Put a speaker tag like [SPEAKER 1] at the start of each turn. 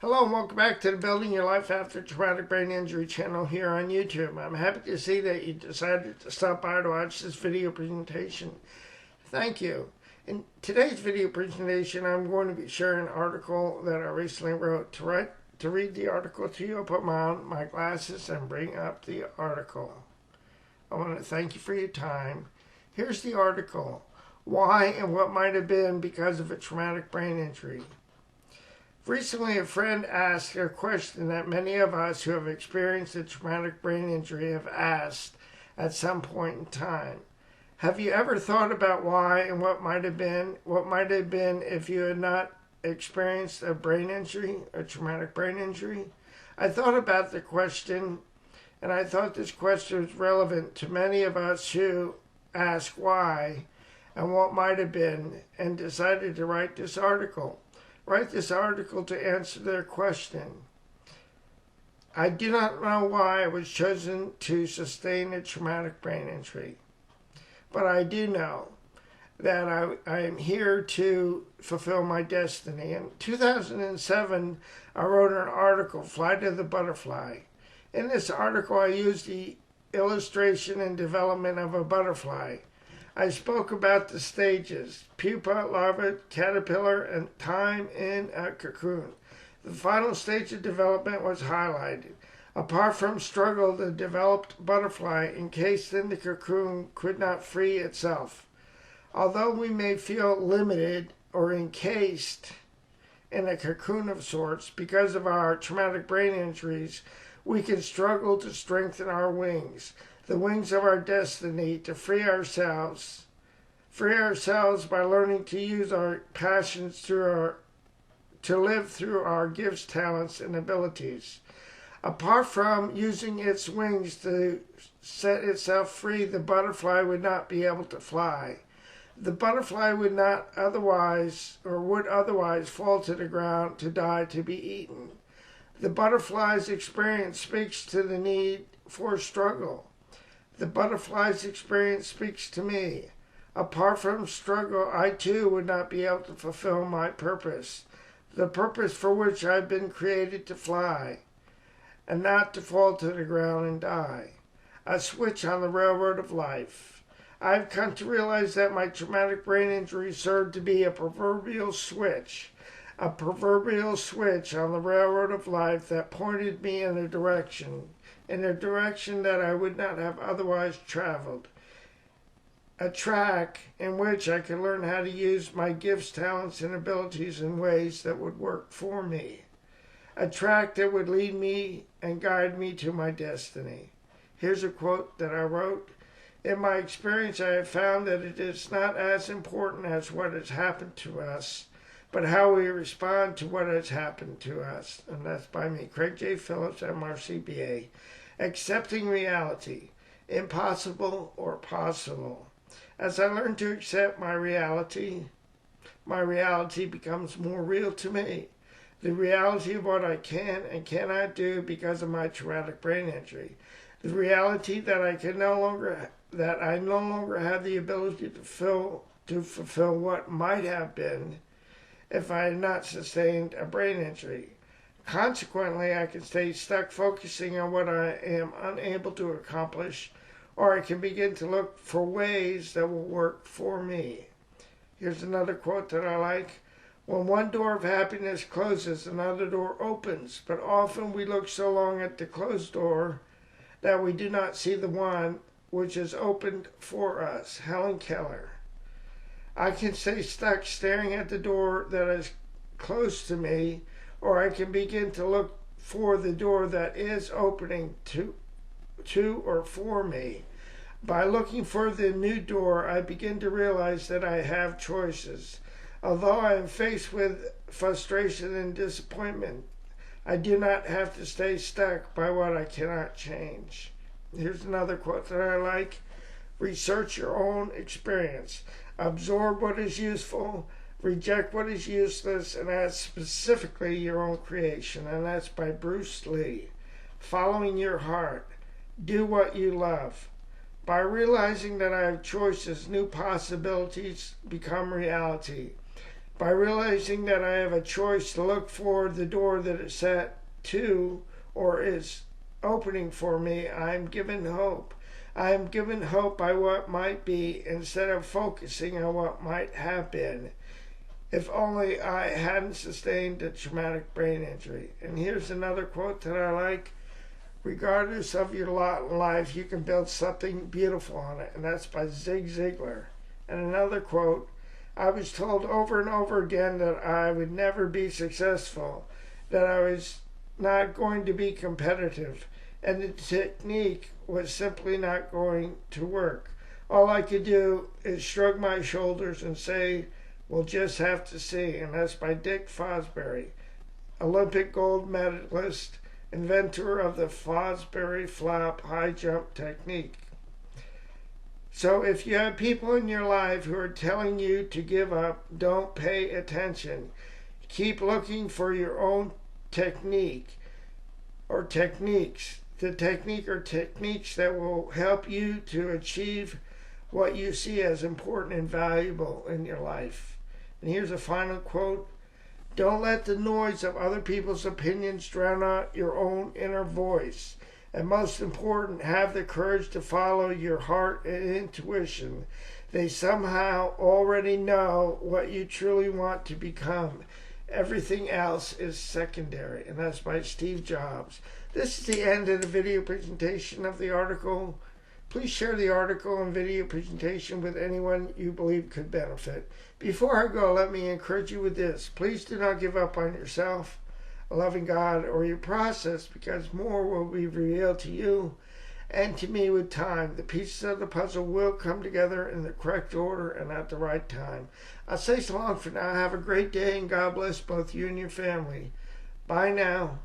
[SPEAKER 1] Hello and welcome back to the Building Your Life After Traumatic Brain Injury channel here on YouTube. I'm happy to see that you decided to stop by to watch this video presentation. Thank you. In today's video presentation, I'm going to be sharing an article that I recently wrote. To read the article to you, I'll put on my glasses and bring up the article. I want to thank you for your time. Here's the article. Why and what might have been because of a traumatic brain injury. Recently, a friend asked a question that many of us who have experienced a traumatic brain injury have asked at some point in time. Have you ever thought about why and what might have been if you had not experienced a brain injury, a traumatic brain injury? I thought about the question, and I thought this question was relevant to many of us who ask why and what might have been, and decided to write this article. To answer their question. I do not know why I was chosen to sustain a traumatic brain injury, but I do know that I am here to fulfill my destiny. In 2007, I wrote an article, Flight of the Butterfly. In this article, I used the illustration and development of a butterfly. I spoke about the stages, pupa, larva, caterpillar, and time in a cocoon. The final stage of development was highlighted. Apart from struggle, the developed butterfly encased in the cocoon could not free itself. Although we may feel limited or encased in a cocoon of sorts because of our traumatic brain injuries, we can struggle to strengthen our wings, the wings of our destiny, to free ourselves by learning to use our passions to live through our gifts, talents, and abilities. Apart from using its wings to set itself free, the butterfly would not be able to fly. The butterfly would otherwise fall to the ground to die, to be eaten. The butterfly's experience speaks to the need for struggle. The butterfly's experience speaks to me. Apart from struggle, I too would not be able to fulfill my purpose, the purpose for which I've been created to fly, and not to fall to the ground and die. A switch on the railroad of life. I've come to realize that my traumatic brain injury served to be a proverbial switch on the railroad of life that pointed me in a direction that I would not have otherwise traveled. A track in which I could learn how to use my gifts, talents, and abilities in ways that would work for me. A track that would lead me and guide me to my destiny. Here's a quote that I wrote. In my experience, I have found that it is not as important as what has happened to us, but how we respond to what has happened to us. And that's by me, Craig J. Phillips, MRCBA. Accepting reality, impossible or possible. As I learn to accept my reality becomes more real to me. The reality of what I can and cannot do because of my traumatic brain injury. The reality that I no longer have the ability to fulfill what might have been if I had not sustained a brain injury. Consequently, I can stay stuck focusing on what I am unable to accomplish, or I can begin to look for ways that will work for me. Here's another quote that I like. When one door of happiness closes, another door opens, but often we look so long at the closed door that we do not see the one which is opened for us. Helen Keller. I can stay stuck staring at the door that is close to me, or I can begin to look for the door that is opening to or for me. By looking for the new door, I begin to realize that I have choices. Although I am faced with frustration and disappointment, I do not have to stay stuck by what I cannot change. Here's another quote that I like. Research your own experience. Absorb what is useful, reject what is useless, and add specifically your own creation. And that's by Bruce Lee. Following your heart. Do what you love. By realizing that I have choices, new possibilities become reality. By realizing that I have a choice to look for the door that is set to or is opening for me, I am given hope. I am given hope by what might be instead of focusing on what might have been. If only I hadn't sustained a traumatic brain injury. And here's another quote that I like. Regardless of your lot in life, you can build something beautiful on it. And that's by Zig Ziglar. And another quote. I was told over and over again that I would never be successful, that I was not going to be competitive, and the technique was simply not going to work. All I could do is shrug my shoulders and say, we'll just have to see. And that's by Dick Fosbury, Olympic gold medalist, inventor of the Fosbury flop high jump technique. So if you have people in your life who are telling you to give up, don't pay attention. Keep looking for your own technique or techniques. The technique or techniques that will help you to achieve what you see as important and valuable in your life. And here's a final quote. Don't let the noise of other people's opinions drown out your own inner voice. And most important, have the courage to follow your heart and intuition. They somehow already know what you truly want to become. Everything else is secondary. And that's by Steve Jobs. This is the end of the video presentation of the article. Please share the article and video presentation with anyone you believe could benefit. Before I go, let me encourage you with this. Please do not give up on yourself, loving God, or your process, because more will be revealed to you and to me with time. The pieces of the puzzle will come together in the correct order and at the right time. I'll say so long for now. Have a great day, and God bless both you and your family. Bye now.